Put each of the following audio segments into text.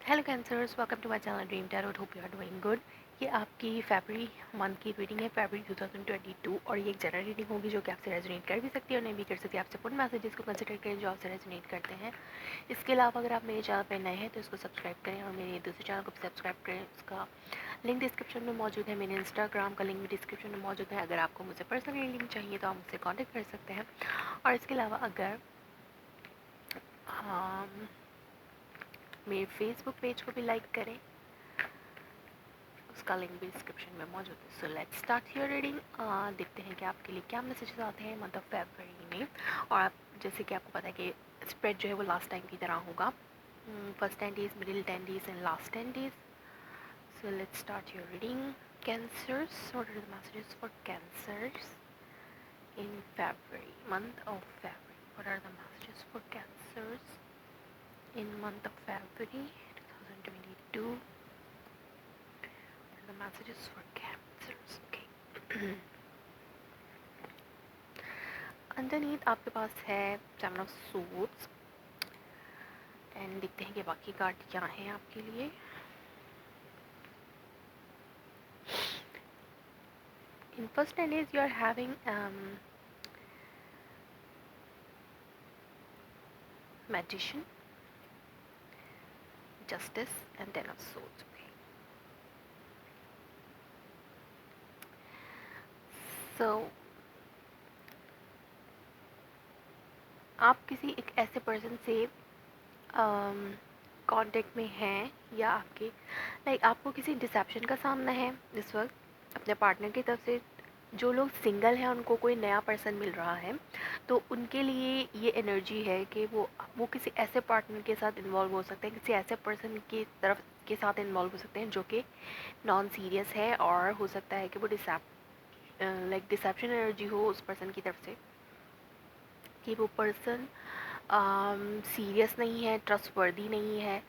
Hello cancers, welcome to my channel dream tarot. Hope you are doing good. ये आपकी फरवरी month की reading है, फरवरी 2022, और ये एक जनरल रीडिंग होगी जो कि आपसे रेजोनेट कर भी सकती है और नहीं भी कर सकती। आप सपोर्ट मैसेजेस को कंसिडर करें जो आपसे रेजोनेट करते हैं। इसके अलावा अगर आप मेरे चैनल पर नए हैं तो इसको सब्सक्राइब करें और मेरे दूसरे चैनल को भी सब्सक्राइब करें। उसका लिंक डिस्क्रिप्शन में मौजूद है। मेरे इंस्टाग्राम का लिंक भी डिस्क्रिप्शन में मौजूद है। अगर आपको मुझसे पर्सनल रीडिंग चाहिए तो आप मुझसे कॉन्टेक्ट कर सकते हैं। और इसके अलावा अगर मेरे फेसबुक पेज को भी लाइक करें, उसका लिंक भी डिस्क्रिप्शन में मौजूद है। सो लेट्स स्टार्ट योर रीडिंग। देखते हैं कि आपके लिए क्या मैसेजेस आते हैं मंथ ऑफ फरवरी में। और आप जैसे कि आपको पता है कि स्प्रेड जो है वो लास्ट टाइम की तरह होगा, first 10 days, middle 10 days and last 10 days. So let's start your reading. Cancers, what are the messages for cancers in February, month of February? What are the messages for cancers in month of February 2022? The messages for cancers. Okay. Underneath आपके पास है seven of suits, and देखते हैं कि बाकी card क्या हैं आपके लिए। In first 10 days you are having magician, justice and 10 of swords. Okay. So आप किसी एक ऐसे पर्सन से कांटेक्ट में हैं, या आपके आपको किसी डिसेप्शन का सामना है इस वक्त अपने पार्टनर की तरफ से। जो लोग सिंगल हैं उनको कोई नया पर्सन मिल रहा है, तो उनके लिए ये एनर्जी है कि वो किसी ऐसे पार्टनर के साथ इन्वॉल्व हो सकते हैं, किसी ऐसे पर्सन की तरफ के साथ इन्वॉल्व हो सकते हैं जो कि नॉन सीरियस है, और हो सकता है कि वो डिसेप्शन एनर्जी हो उस पर्सन की तरफ से कि वो पर्सन सीरियस नहीं है, ट्रस्टवर्दी नहीं है,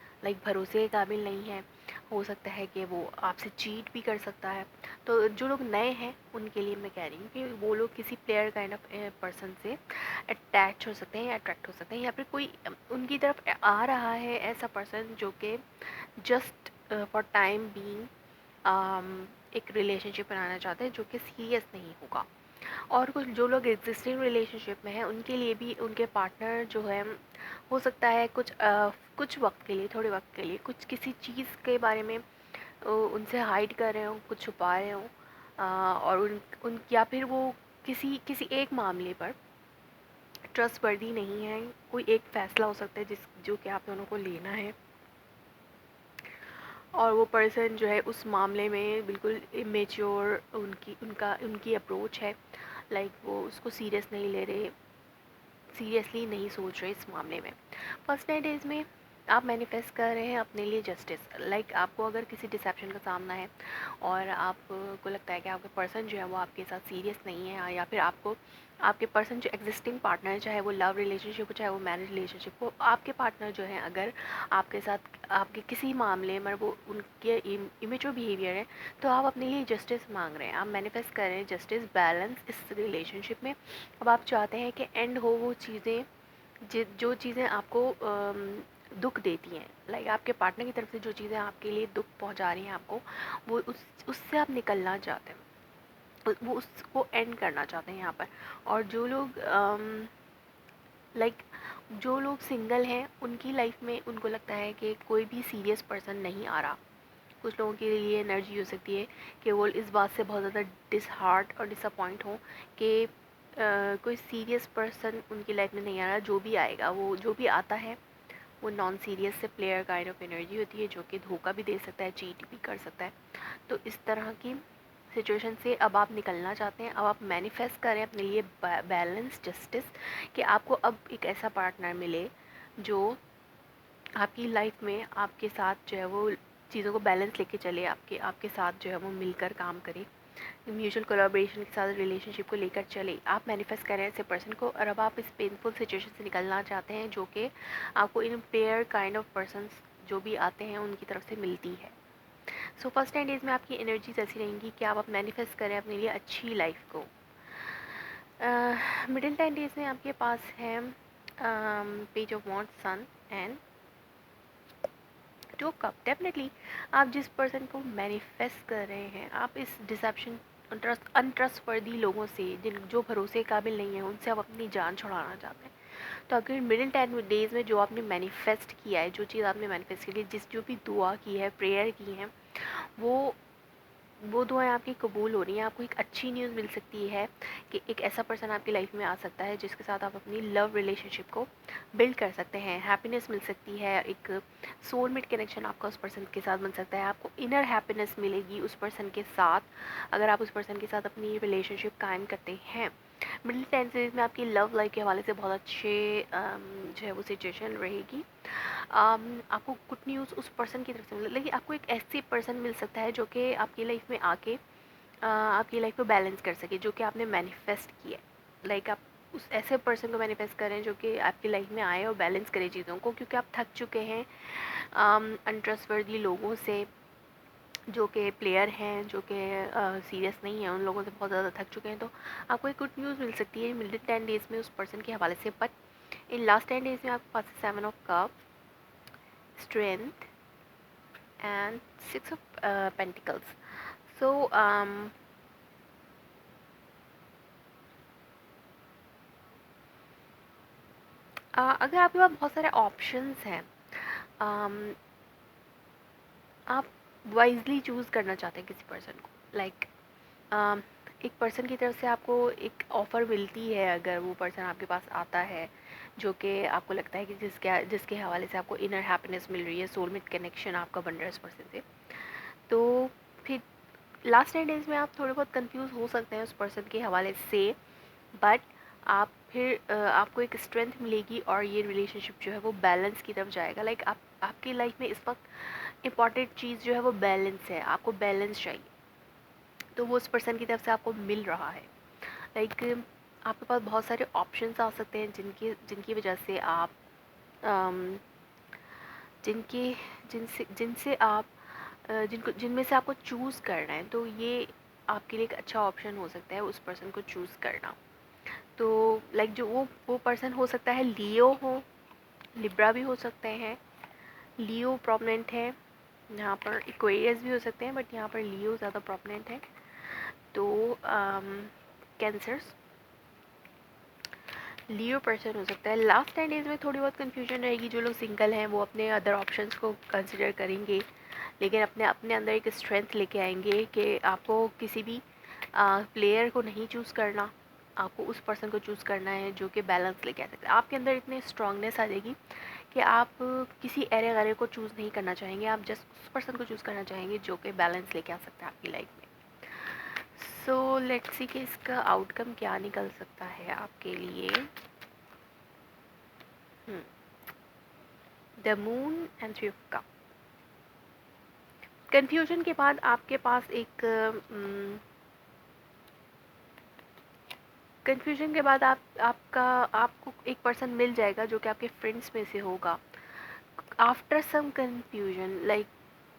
भरोसे के काबिल नहीं है। हो सकता है कि वो आपसे चीट भी कर सकता है। तो जो लोग नए हैं उनके लिए मैं कह रही हूँ कि वो लोग किसी प्लेयर काइंड ऑफ पर्सन से अटैच हो सकते हैं या अट्रैक्ट हो सकते हैं, या फिर कोई उनकी तरफ आ रहा है ऐसा पर्सन जो कि जस्ट फॉर टाइम बीइंग एक रिलेशनशिप बनाना चाहते हैं जो कि सीरियस नहीं होगा। और कुछ जो लोग एग्जिस्टिंग रिलेशनशिप में हैं उनके लिए भी उनके पार्टनर जो है हो सकता है कुछ वक्त के लिए, थोड़े वक्त के लिए, कुछ किसी चीज़ के बारे में उनसे हाइड कर रहे हों, कुछ छुपा रहे हों, और उन या फिर वो किसी किसी एक मामले पर ट्रस्टवर्दी नहीं है। कोई एक फ़ैसला हो सकता है जो कि आप दोनों को लेना है, और वो पर्सन जो है उस मामले में बिल्कुल इमेच्योर उनकी अप्रोच है। वो उसको सीरियस नहीं ले रहे, सीरियसली नहीं सोच रहे इस मामले में। फर्स्ट 9 डेज़ में आप मैनिफेस्ट कर रहे हैं अपने लिए जस्टिस। आपको अगर किसी डिसेप्शन का सामना है और आपको लगता है कि आपका पर्सन जो है वो आपके साथ सीरियस नहीं है, या फिर आपके पर्सन जो एग्जिस्टिंग पार्टनर है, चाहे वो लव रिलेशनशिप हो चाहे वो मैरिज रिलेशनशिप हो, आपके पार्टनर जो है अगर आपके साथ आपके किसी मामले में वो उनके इमेच्योर बिहेवियर है, तो आप अपने लिए जस्टिस मांग रहे हैं, आप मैनिफेस्ट कर रहे हैं जस्टिस, बैलेंस इस रिलेशनशिप में। अब आप चाहते हैं कि एंड हो वो चीज़ें जो चीज़ें आपको दुख देती हैं, आपके पार्टनर की तरफ से जो चीज़ें आपके लिए दुख पहुंचा रही हैं आपको, वो उससे आप निकलना चाहते हैं, वो उसको एंड करना चाहते हैं यहाँ पर। और लाइक जो लोग सिंगल हैं उनकी लाइफ में उनको लगता है कि कोई भी सीरियस पर्सन नहीं आ रहा। कुछ लोगों के लिए एनर्जी हो सकती है कि वो इस बात से बहुत ज़्यादा डिसहार्ट और डिसअपॉइंट हो कि कोई सीरियस पर्सन उनकी लाइफ में नहीं आ रहा। जो भी आएगा, वो जो भी आता है वो नॉन सीरियस से प्लेयर काइंड ऑफ एनर्जी होती है, जो कि धोखा भी दे सकता है, चीट भी कर सकता है। तो इस तरह की सिचुएशन से अब आप निकलना चाहते हैं। अब आप मैनिफेस्ट करें अपने लिए बैलेंस, जस्टिस, कि आपको अब एक ऐसा पार्टनर मिले जो आपकी लाइफ में आपके साथ जो है वो चीज़ों को बैलेंस लेके चले, आपके साथ जो है वो मिलकर काम करे, म्यूचुअल कोलैबोरेशन के साथ रिलेशनशिप को लेकर चले। आप मैनिफेस्ट करें ऐसे पर्सन को, और अब आप इस पेनफुल सिचुएशन से निकलना चाहते हैं जो कि आपको in pair kind of persons जो भी आते हैं उनकी तरफ से मिलती है। सो फर्स्ट 10 डेज़ में आपकी एनर्जीज ऐसी रहेंगी कि आप मैनिफेस्ट करें अपने लिए अच्छी लाइफ को। मिडिल 10 डेज़ में आपके पास है page of wands, sun and two cup definitely आप जिस पर्सन को मैनिफेस्ट कर रहे हैं, आप इस डिसेप्शन अनट्रस्टवर्दी लोगों से, जिन जो भरोसे काबिल नहीं है, उनसे आप अपनी जान छुड़ाना चाहते हैं। तो अगर मिडिल 10 डेज़ में जो आपने मैनिफेस्ट किया है, जो चीज़ आपने मैनिफेस्ट की है, जो भी दुआ की है, प्रेयर की है, वो वो दुआएं आपकी कबूल हो रही हैं। आपको एक अच्छी न्यूज़ मिल सकती है कि एक ऐसा पर्सन आपकी लाइफ में आ सकता है जिसके साथ आप अपनी लव रिलेशनशिप को बिल्ड कर सकते हैं। हैप्पीनेस मिल सकती है, एक सोलमेट कनेक्शन आपका उस पर्सन के साथ बन सकता है। आपको इनर हैप्पीनेस मिलेगी उस पर्सन के साथ, अगर आप उस पर्सन के साथ अपनी रिलेशनशिप कायम करते हैं। मिडिल 10 डेज में आपकी लव लाइफ के हवाले से बहुत अच्छे जो है वो सिचुएशन रहेगी। आपको गुड न्यूज़ उस पर्सन की तरफ से मिले, लेकिन आपको एक ऐसे पर्सन मिल सकता है जो कि आपकी लाइफ में आके आपकी लाइफ को बैलेंस कर सके, जो कि आपने मैनिफेस्ट किया है। लाइक आप उस ऐसे पर्सन को मैनिफेस्ट करें जो कि आपकी लाइफ में आए और बैलेंस करे चीज़ों को, क्योंकि आप थक चुके हैं अनट्रस्टवर्दी लोगों से, जो कि प्लेयर हैं, जो कि सीरियस नहीं है, उन लोगों से बहुत ज़्यादा थक चुके हैं। तो आपको एक गुड न्यूज़ मिल सकती है मिडिल 10 डेज़ में उस पर्सन के हवाले से। बट इन लास्ट 10 डेज़ में आपके पास 7 of cup, strength and 6 of Pentacles. So अगर आपके पास बहुत सारे ऑप्शंस हैं, आप वाइजली चूज़ करना चाहते हैं किसी पर्सन को, लाइक एक पर्सन की तरफ से आपको एक ऑफ़र मिलती है, अगर वो पर्सन आपके पास आता है जो कि आपको लगता है कि जिसके हवाले से आपको इनर हैप्पीनेस मिल रही है, सोलमेट कनेक्शन आपका बन रहा है उस पर्सन से, तो फिर लास्ट 10 डेज़ में आप थोड़े बहुत कंफ्यूज हो सकते हैं उस पर्सन के हवाले से। बट आप फिर आपको एक स्ट्रेंथ मिलेगी और ये रिलेशनशिप जो है वो बैलेंस की तरफ जाएगा। लाइक आपकी लाइफ में इस वक्त इम्पॉर्टेंट चीज़ जो है वो बैलेंस है, आपको बैलेंस चाहिए, तो वो उस पर्सन की तरफ से आपको मिल रहा है। लाइक आपके पास बहुत सारे ऑप्शंस आ सकते हैं जिनकी जिनकी वजह से आप अम, जिनके जिनसे जिनसे आप जिनमें से आपको चूज़ करना है, तो ये आपके लिए एक अच्छा ऑप्शन हो सकता है उस पर्सन को चूज़ करना। तो लाइक जो वो पर्सन हो सकता है लियो हो, लिब्रा भी हो सकते हैं। लियो प्रोमिनेंट है, यहाँ पर एक्वेरियस भी हो सकते हैं, बट यहाँ पर लियो ज़्यादा प्रोमिनेंट है। तो कैंसर्स, लियो पर्सन हो सकता है। लास्ट 10 डेज़ में थोड़ी बहुत कन्फ्यूजन रहेगी। जो लोग सिंगल हैं वो अपने अदर ऑप्शंस को कंसिडर करेंगे, लेकिन अपने अपने अंदर एक स्ट्रेंथ लेके आएंगे कि आपको किसी भी प्लेयर को नहीं चूज़ करना, आपको उस पर्सन को चूज़ करना है जो कि बैलेंस लेके आ सकता है। आपके अंदर इतनी स्ट्रांगनेस आ जाएगी कि आप किसी एरे गरे को चूज़ नहीं करना चाहेंगे, आप जस्ट उस पर्सन को चूज़ करना चाहेंगे जो कि बैलेंस लेके आ सकता है आपकी लाइफ में। सो लेट्स सी कि इसका आउटकम क्या निकल सकता है आपके लिए। The moon and 3 of cup. Confusion के बाद आपके पास एक कन्फ्यूजन के बाद आपको एक पर्सन मिल जाएगा जो कि आपके फ्रेंड्स में से होगा। आफ्टर सम कन्फ्यूजन, लाइक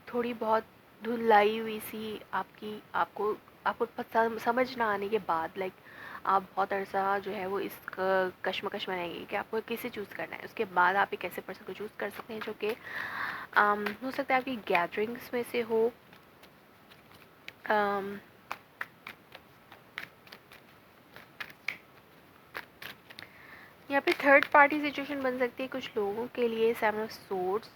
थोड़ी बहुत धुलाई हुई सी आपको आपको समझ ना आने के बाद, लाइक आप बहुत अरसा जो है वो इस कश्मकश में रहेंगे कि आपको किसे चूज़ करना है। उसके बाद आप एक ऐसे पर्सन को चूज़ कर सकते हैं जो कि हो सकता है आपकी गैदरिंग्स में से हो, यहाँ पे थर्ड पार्टी सिचुएशन बन सकती है कुछ लोगों के लिए। 7 ऑफ सोर्ड्स,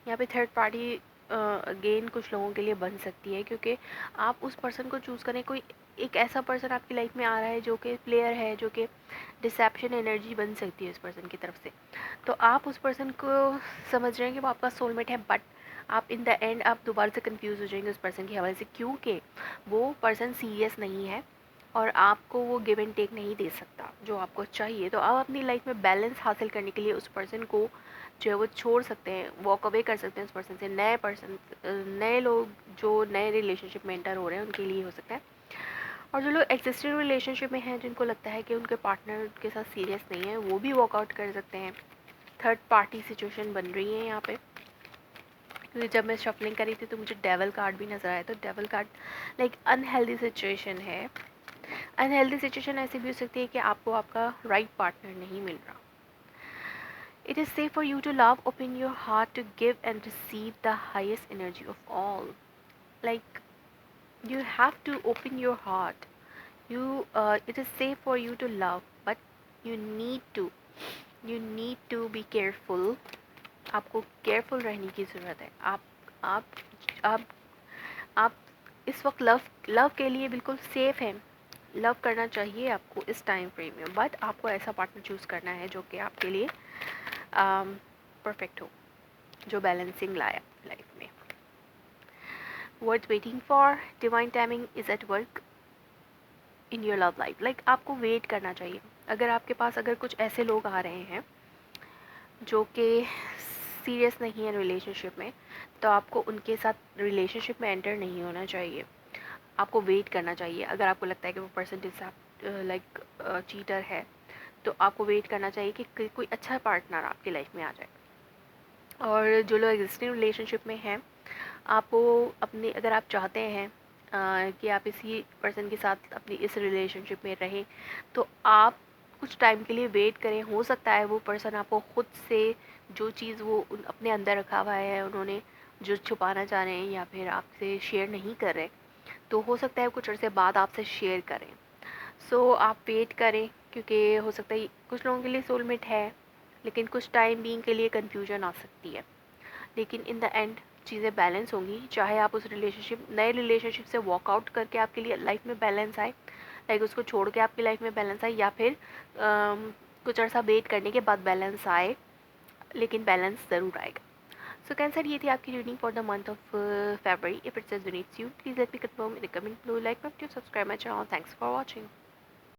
यहाँ पे थर्ड पार्टी अगेन कुछ लोगों के लिए बन सकती है, क्योंकि आप उस पर्सन को चूज़ करें। कोई एक ऐसा पर्सन आपकी लाइफ में आ रहा है जो कि प्लेयर है, जो कि डिसेप्शन एनर्जी बन सकती है उस पर्सन की तरफ से। तो आप उस पर्सन को समझ रहे हैं कि वो आपका सोलमेट है, बट आप इन द एंड आप दोबारा से कंफ्यूज हो जाएंगे उस पर्सन के हवाले से, क्योंकि वो पर्सन सीरियस नहीं है और आपको वो गिव एंड टेक नहीं दे सकता जो आपको चाहिए। तो आप अपनी लाइफ में बैलेंस हासिल करने के लिए उस पर्सन को जो है वो छोड़ सकते हैं, वॉक अवे कर सकते हैं उस पर्सन से। नए लोग जो नए रिलेशनशिप में एंटर हो रहे हैं उनके लिए हो सकता है, और जो लोग एग्जिस्टिंग रिलेशनशिप में हैं जिनको लगता है कि उनके पार्टनर के साथ सीरियस नहीं है, वो भी वॉकआउट कर सकते हैं। थर्ड पार्टी सिचुएशन बन रही है यहाँ पे, क्योंकि जब मैं शफलिंग करी थी तो मुझे डेवल कार्ड भी नज़र आया। तो devil card like unhealthy situation है। अनहेल्दी सिचुएशन ऐसी भी हो सकती है कि आपको आपका राइट पार्टनर नहीं मिल रहा। It is safe for you to love, open your heart to give and receive the highest energy of all. Like, you have to open your heart. It is safe for you to love, but you need to you need to be careful. आपको careful रहने की ज़रूरत है. आप आप आप इस वक्त लव लव के लिए बिल्कुल सेफ हैं. लव करना चाहिए आपको इस टाइम फ्रेम में, बट आपको ऐसा पार्टनर चूज़ करना है जो कि आपके लिए परफेक्ट हो, जो बैलेंसिंग लाए लाइफ में. Worth waiting for, divine timing is at work in your love life. Like आपको वेट करना चाहिए. अगर आपके पास अगर कुछ ऐसे लोग आ रहे हैं जो कि सीरियस नहीं है रिलेशनशिप में, तो आपको उनके साथ रिलेशनशिप में एंटर नहीं होना चाहिए. आपको वेट करना चाहिए. अगर आपको लगता है कि वो पर्सन लाइक चीटर है, तो आपको वेट करना चाहिए कि कोई अच्छा पार्टनर आपकी लाइफ में आ जाए. और जो लोग एग्जिस्टिंग रिलेशनशिप में हैं, आपको अपने, अगर आप चाहते हैं कि आप इसी पर्सन के साथ अपनी इस रिलेशनशिप में रहें, तो आप कुछ टाइम के लिए वेट करें. हो सकता है वो पर्सन आपको खुद से जो चीज़ वो अपने अंदर रखा हुआ है, उन्होंने जो छुपाना चाह रहे हैं या फिर आपसे शेयर नहीं कर रहे, तो हो सकता है कुछ अर्से बाद आपसे शेयर करें. सो आप वेट करें, क्योंकि हो सकता है कुछ लोगों के लिए सोलमेट है, लेकिन कुछ टाइम बीइंग के लिए कन्फ्यूजन आ सकती है. लेकिन इन द एंड चीज़ें बैलेंस होंगी. चाहे आप उस नए रिलेशनशिप से वॉकआउट करके आपके लिए लाइफ में बैलेंस आए, लाइक उसको छोड़ के आपकी लाइफ में बैलेंस आए, या फिर कुछ अर्सा वेट करने के बाद बैलेंस आए, लेकिन बैलेंस ज़रूर आएगा. सो कैंसर, ये थी आपकी reading for the month of February. If it resonates you, please let me confirm in the comment below. Like, subscribe my channel. Thanks for watching.